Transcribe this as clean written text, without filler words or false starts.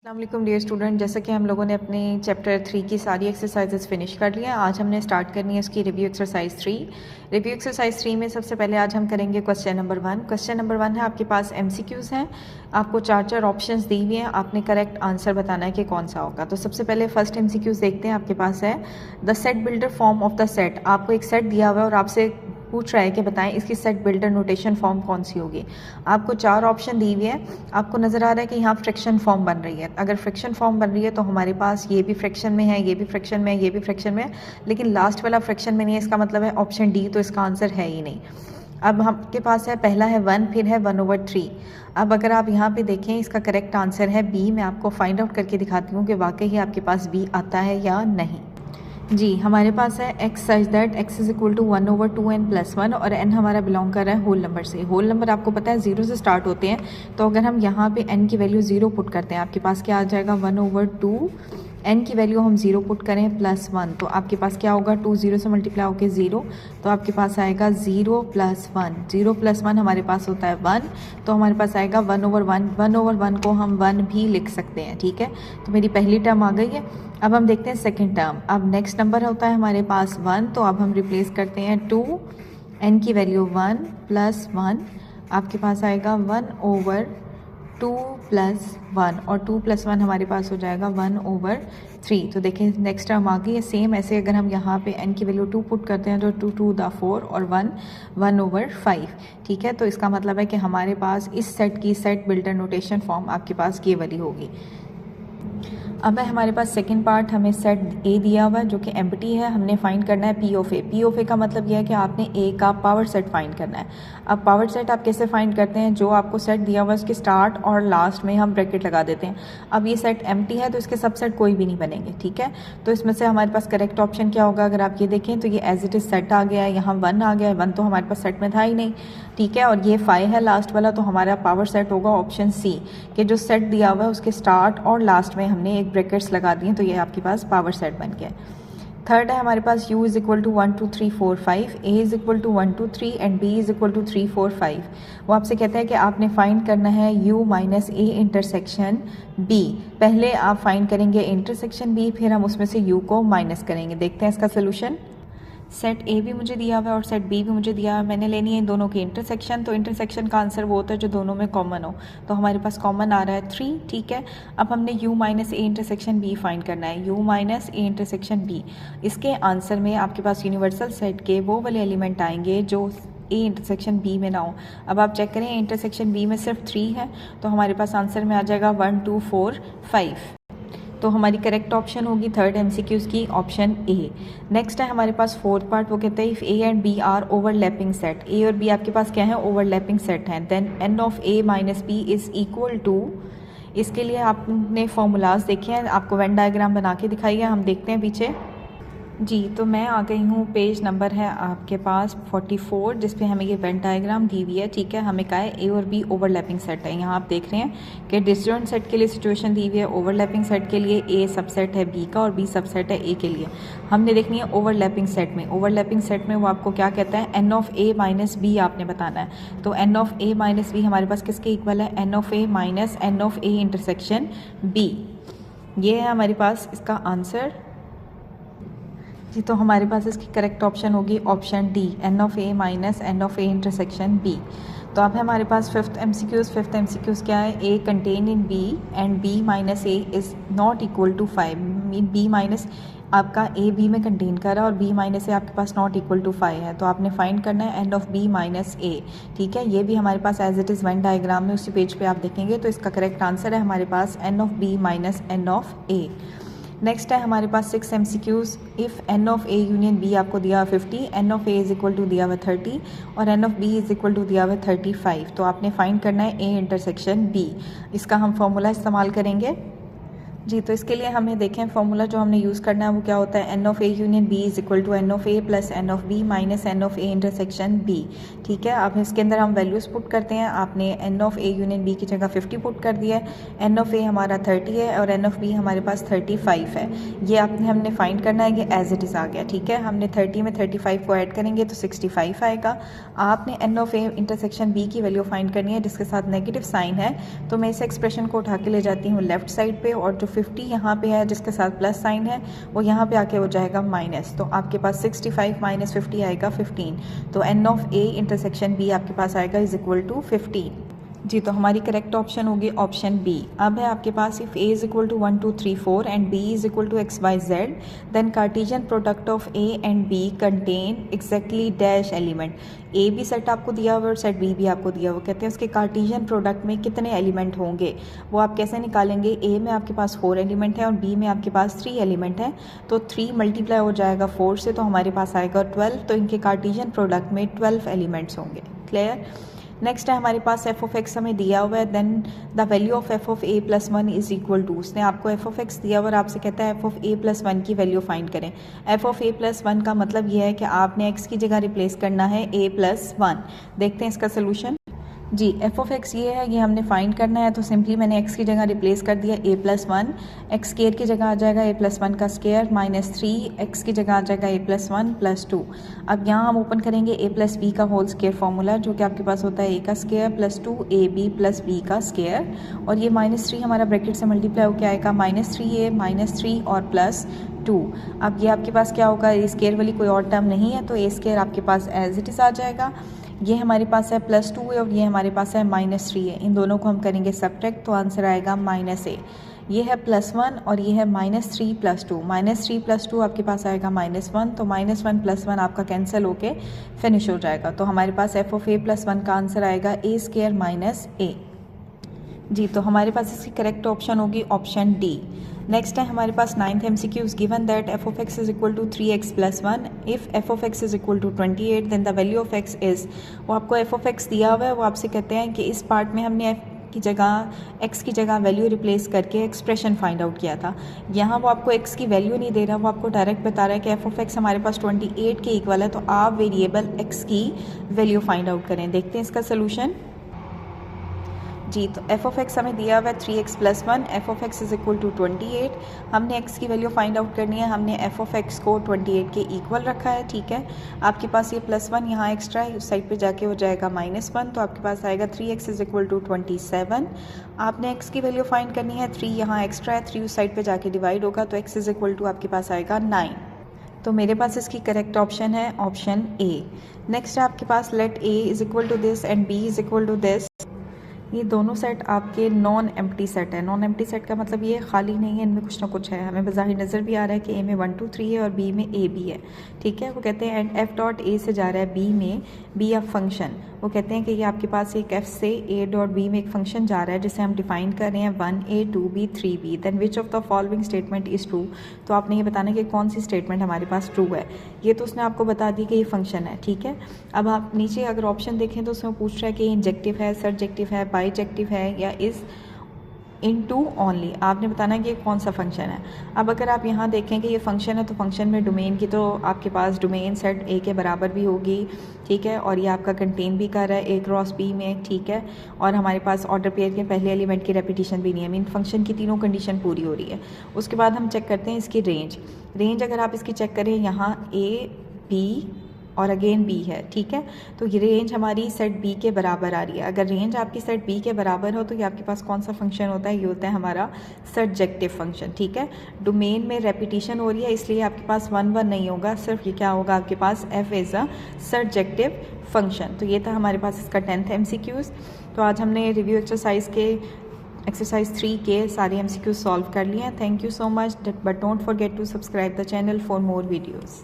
अस्सलाम dear student, जैसा कि हम लोगों ने अपने चैप्टर 3 की सारी एक्सरसाइजेस फिनिश कर लिया है। आज हमने स्टार्ट करनी है उसकी रिव्यू एक्सरसाइज 3। रिव्यू एक्सरसाइज 3 में सबसे पहले आज हम करेंगे क्वेश्चन नंबर 1। क्वेश्चन नंबर 1 है, आपके पास एमसीक्यूज़ हैं, आपको चार ऑप्शंस दी हुई हैं, आपने करेक्ट आंसर बताना है कि कौन सा होगा। तो सबसे पहले फर्स्ट एमसीक्यूज़ देखते हैं। आपके पास है the set builder form of the set. आपको एक सेट दिया हुआ है और आपसे पूछ रहा है कि बताएं इसकी सेट बिल्डर नोटेशन फॉर्म कौन सी होगी। आपको चार ऑप्शन दी हुई है, आपको नज़र आ रहा है कि यहाँ फ्रैक्शन फॉर्म बन रही है। अगर फ्रैक्शन फॉर्म बन रही है तो हमारे पास ये भी फ्रैक्शन में है, ये भी फ्रैक्शन में है, ये भी फ्रैक्शन में है, लेकिन लास्ट वाला फ्रैक्शन में नहीं है। इसका मतलब है ऑप्शन डी, तो इसका आंसर है ही नहीं। अब आपके पास है, पहला है 1, फिर है 1/3। अब अगर आप यहाँ पे देखें, इसका करेक्ट आंसर है बी। मैं आपको फाइंड आउट करके दिखाती हूँ कि वाकई ही आपके पास बी आता है या नहीं। जी, हमारे पास है x such that x is equal to 1/2n+1 और n हमारा बिलोंग कर रहा है होल नंबर से। होल नंबर आपको पता है 0 से स्टार्ट होते हैं, तो अगर हम यहाँ पे n की वैल्यू 0 पुट करते हैं, आपके पास क्या आ जाएगा 1/2। n की वैल्यू हम 0 पुट करें +1, तो आपके पास क्या होगा 2 0 से मल्टीप्लाई होकर 0, तो आपके पास आएगा 0 + 1। 0 + 1 हमारे पास होता है 1, तो हमारे पास आएगा 1/1। 1/1 को हम 1 भी लिख सकते हैं, ठीक है। तो मेरी पहली टर्म आ गई है। अब हम देखते हैं सेकंड टर्म। अब नेक्स्ट नंबर होता है हमारे पास 1, तो अब हम रिप्लेस करते हैं 2, n की वैल्यू 1 + 1, आपके पास आएगा 1/2 + 1 और 2 + 1 हमारे पास हो जाएगा 1/3। तो देखें नेक्स्ट टर्म आ गई है सेम। ऐसे अगर हम यहाँ पे n की वैल्यू 2 पुट करते हैं तो 2 2 द 4 और 1 1/5, ठीक है। तो इसका मतलब है कि हमारे पास इस सेट की सेट बिल्डर नोटेशन फॉर्म आपके पास ये वाली होगी। अब है हमारे पास सेकंड पार्ट, हमें सेट ए दिया हुआ है जो कि एम्प्टी है। हमने फाइंड करना है p of a. P of a का मतलब यह है कि आपने ए का पावर सेट फाइंड करना है। अब पावर सेट आप कैसे फाइंड करते हैं, जो आपको सेट दिया हुआ है उसके स्टार्ट और लास्ट में हम ब्रैकेट लगा देते हैं। अब ये सेट एम्प्टी है तो इसके सबसेट कोई भी नहीं बनेंगे, ठीक है। तो इसमें से हमारे पास करेक्ट ऑप्शन क्या होगा, अगर आप ये देखें तो ये एज इट इज सेट आ गया है, यहाँ 1 आ गया है। 1 तो हमारे पास सेट में था ही नहीं, ठीक है। और ये 5 है लास्ट वाला, तो हमारा पावर सेट होगा ऑप्शन सी, कि जो सेट दिया हुआ है उसके स्टार्ट और लास्ट में हमने एक ब्रैकेट्स लगा दिए, तो ये आपके पास पावर सेट बन गया। थर्ड है हमारे पास u is equal to 1 2 3 4 5, a is equal to 1 2 3 and b is equal to 3 4 5। वो आपसे कहते हैं कि आपने फाइंड करना है u minus a intersection b। पहले आप फाइंड करेंगे इंटरसेक्शन b, फिर हम उसमें से u को माइनस करेंगे। देखते हैं इसका सोल्यूशन। सेट ए भी मुझे दिया हुआ है और सेट बी भी मुझे दिया हुआ है। मैंने लेनी है इन दोनों की इंटरसेक्शन, तो इंटरसेक्शन का आंसर वो होता है जो दोनों में कॉमन हो। तो हमारे पास कॉमन आ रहा है 3, ठीक है। अब हमने u minus A intersection B find करना है। u minus A intersection B, इसके आंसर में आपके पास यूनिवर्सल सेट के वो वाले एलिमेंट आएंगे जो ए इंटरसेक्शन बी में ना हो। अब आप चेक करें, इंटरसेक्शन बी में सिर्फ 3 है, तो हमारे पास आंसर में आ जाएगा 1 2 4 5। तो हमारी करेक्ट ऑप्शन होगी थर्ड एमसीक्यूज की ऑप्शन ए। नेक्स्ट है हमारे पास फोर्थ पार्ट, वो कहते हैं if a and b are overlapping set. A और बी आपके पास क्या है, ओवरलैपिंग सेट हैं, then n of A minus b is equal to. इसके लिए आपने फॉर्मूलाज देखे हैं, आपको वेन डायग्राम बना के दिखाई है, हम देखते हैं पीछे। जी, तो मैं आ गई हूँ, पेज नंबर है आपके पास 44, जिसपे हमें ये वेन डायग्राम दी हुई है, ठीक है। हमें कहा है ए और बी ओवरलैपिंग सेट है। यहाँ आप देख रहे हैं कि डिसजॉइंट सेट के लिए सिचुएशन दी हुई है, ओवरलैपिंग सेट के लिए ए सबसेट है बी का और बी सबसेट है ए के लिए। हमने देखनी है ओवरलैपिंग सेट में। ओवरलैपिंग सेट में वो आपको क्या कहता है, n of A minus B आपने बताना है। तो n of A minus B हमारे पास किसके इक्वल है, n of A minus n of A intersection B. ये है हमारे पास इसका आंसर जी। तो हमारे पास इसकी करेक्ट ऑप्शन होगी option d, n of A minus n of A intersection b. तो अब हमारे पास फिफ्थ एमसीक्यूज क्या है, a contain in b and b minus a is not equal to 5। B minus आपका ए बी में contain कर रहा है और बी माइनस ए आपके पास नॉट इक्वल टू 5 है, तो आपने फाइंड करना है n of B minus a, ठीक है। ये भी हमारे पास as it is Venn diagram में उसी पेज पे आप देखेंगे। तो इसका करेक्ट आंसर है हमारे पास n of B minus n of a. Next है हमारे पास 6 MCQs. If n of A union b आपको दिया हुआ 50, n of a is equal to दिया हुआ 30 और n of b is equal to दिया हुआ 35। तो आपने फाइंड करना है ए इंटरसेक्शन बी। इसका हम फॉर्मूला इस्तेमाल करेंगे। जी, तो इसके लिए हमें देखें फॉर्मूला जो हमने यूज़ करना है वो क्या होता है, n of A union B is equal to n of A plus n of B minus n of A intersection B. ठीक है, अब इसके अंदर हम वैल्यूज़ पुट करते हैं। आपने n of A union B की जगह 50 पुट कर दिया है, एन ऑफ ए हमारा 30 है और एन ऑफ बी हमारे पास 35 है। ये हमने फाइंड करना है, ये एज इट इज़ आ गया। ठीक है, हमने 30 में 35 को ऐड करेंगे तो 65 आएगा। आपने n of A intersection B की वैल्यू फाइंड करनी है जिसके साथ नेगेटिव साइन है, तो मैं इस एक्सप्रेशन को उठा के ले जाती हूँ लेफ्ट साइड पे, और जो 50 यहाँ पे है जिसके साथ प्लस साइन है वो यहाँ पे आके हो जाएगा माइनस। तो आपके पास 65 माइनस 50 आएगा 15। तो n of A intersection B आपके पास आएगा इज इक्वल टू 15। जी, तो हमारी करेक्ट ऑप्शन होगी ऑप्शन बी। अब है आपके पास if a is equal to 1 2 3 4 and b is equal to x y z, then Cartesian product of a and b contain exactly dash element. A भी set आपको दिया हुआ और सेट बी भी आपको दिया हुआ, कहते हैं उसके कार्टेशियन प्रोडक्ट में कितने एलिमेंट होंगे, वो आप कैसे निकालेंगे। ए में आपके पास 4 एलिमेंट है और बी में आपके पास 3 एलिमेंट है, तो 3 मल्टीप्लाई हो जाएगा 4 से, तो हमारे पास आएगा 12। तो इनके कार्टेशियन प्रोडक्ट में 12 एलिमेंट्स होंगे। क्लियर। नेक्स्ट है हमारे पास एफ ऑफ एक्स हमें दिया हुआ है, then the value of f of A plus 1 is equal to, उसने आपको एफ ऑफ एक्स दिया हुआ और आपसे कहता है एफ ऑफ ए प्लस 1 की वैल्यू फाइंड करें। एफ ऑफ ए प्लस 1 का मतलब यह है कि आपने एक्स की जगह रिप्लेस करना है ए प्लस 1। देखते हैं इसका सोल्यूशन। जी, एफ ऑफ एक्स ये है, ये हमने फाइंड करना है, तो सिंपली मैंने एक्स की जगह रिप्लेस कर दिया ए प्लस 1। एक्स स्केयर की जगह आ जाएगा ए प्लस 1 का स्केयर माइनस 3, एक्स की जगह आ जाएगा ए प्लस 1 प्लस 2। अब यहाँ हम ओपन करेंगे ए प्लस बी का होल स्केयर फॉर्मूला, जो कि आपके पास होता है ए का square plus 2 a b plus b का स्केयर, और ये माइनस 3 हमारा ब्रैकेट से मल्टीप्लाई होकर आएगा माइनस 3a माइनस 3 और प्लस 2। अब ये आपके पास क्या होगा, ए स्केयर वाली कोई और टर्म नहीं है, तो ए स्केयर आपके पास एज इट इज़ आ जाएगा। ये हमारे पास है प्लस 2 है और ये हमारे पास है माइनस 3 है, इन दोनों को हम करेंगे सब्ट्रैक्ट, तो आंसर आएगा माइनस ए। ये है प्लस 1 और ये है माइनस 3 प्लस 2, माइनस 3 प्लस 2 आपके पास आएगा माइनस 1, तो माइनस 1 प्लस 1 आपका कैंसिल होके फिनिश हो जाएगा। तो हमारे पास एफ ऑफ ए प्लस 1 का आंसर आएगा ए स्केयर माइनस ए। जी, तो हमारे पास इसकी करेक्ट ऑप्शन होगी ऑप्शन डी। नेक्स्ट है हमारे पास 9th MCQ given that f of x is equal to 3x plus 1 if f of x is equal to 28 then the value of x is. वो आपको एफ ऑफ एक्स दिया हुआ है, वो आपसे कहते हैं कि इस पार्ट में हमने एफ की जगह एक्स की जगह वैल्यू रिप्लेस करके एक्सप्रेशन फाइंड आउट किया था। यहाँ वो आपको एक्स की वैल्यू नहीं दे रहा, वो आपको डायरेक्ट बता रहा है कि एफ ऑफ एक्स हमारे पास 28 के इक्वल है, तो आप वेरिएबल एक्स की वैल्यू फाइंड आउट करें। देखते हैं इसका सोल्यूशन। जी, तो एफ ऑफ एक्स हमें दिया हुआ है 3x plus 1, f of x is equal to 28। हमने एक्स की वैल्यू फाइंड आउट करनी है, हमने एफ ऑफ एक्स को 28 के इक्वल रखा है। ठीक है, आपके पास ये प्लस 1 यहाँ एक्स्ट्रा है, उस साइड पे जाके हो जाएगा माइनस 1, तो आपके पास आएगा 3x इज इक्वल टू 27। आपने एक्स की वैल्यू फाइंड करनी है, 3 यहाँ एक्स्ट्रा है, 3 उस साइड पर जाके डिवाइड होगा, तो एक्स इज इक्वल टू आपके पास आएगा 9। तो मेरे पास इसकी करेक्ट ऑप्शन है ऑप्शन ए। नेक्स्ट है आपके पास let a is equal to this and b is equal to this. ये दोनों सेट आपके नॉन एम्प्टी सेट है। नॉन एम्प्टी सेट का मतलब ये खाली नहीं है, इनमें कुछ ना कुछ है। हमें बज़ाहिर नज़र भी आ रहा है कि ए में 1 2 3 है और बी में ए भी है। ठीक है, वो कहते हैं एंड एफ डॉट ए से जा रहा है बी में, बी ऑफ फंक्शन। वो कहते हैं कि ये आपके पास एक एफ से ए डॉट बी में एक फंक्शन जा रहा है जिसे हम डिफाइन कर रहे हैं 1a 2b 3b, then which of the following statement is true. तो आपने ये बताना कि कौन सी स्टेटमेंट हमारे पास ट्रू है। ये तो उसने आपको बता दी कि ये फंक्शन है। ठीक है, अब आप नीचे अगर ऑप्शन देखें तो उसमें पूछ रहा है कि इंजेक्टिव है, सरजेक्टिव है, बाइजेक्टिव है या इज़ इन टू ओनली। आपने बताना कि ये कौन सा फंक्शन है। अब अगर आप यहाँ देखें कि ये फंक्शन है, तो फंक्शन में डोमेन की तो आपके पास डोमेन सेट ए के बराबर भी होगी। ठीक है, और ये आपका कंटेन भी कर रहा है ए क्रॉस बी में। ठीक है, और हमारे पास ऑर्डर पेयर के पहले एलिमेंट की रेपिटेशन भी नहीं है, मीन फंक्शन की तीनों कंडीशन पूरी हो रही है। उसके बाद हम चेक करते हैं इसकी रेंज अगर आप इसकी चेक करें, यहाँ ए बी और अगेन बी है। ठीक है, तो ये रेंज हमारी सेट बी के बराबर आ रही है। अगर रेंज आपकी सेट बी के बराबर हो तो ये आपके पास कौन सा फंक्शन होता है, ये होता है हमारा सरजेक्टिव फंक्शन। ठीक है, डोमेन में रेपिटेशन हो रही है इसलिए आपके पास 1 1 नहीं होगा, सिर्फ ये क्या होगा आपके पास एफ इज़ अ सरजेक्टिव फंक्शन। तो ये था हमारे पास इसका 10th MCQs। तो आज हमने रिव्यू एक्सरसाइज के एक्सरसाइज 3 के सारे MCQs सॉल्व कर लिए हैं। Thank you so much, but don't forget to subscribe the channel for more videos.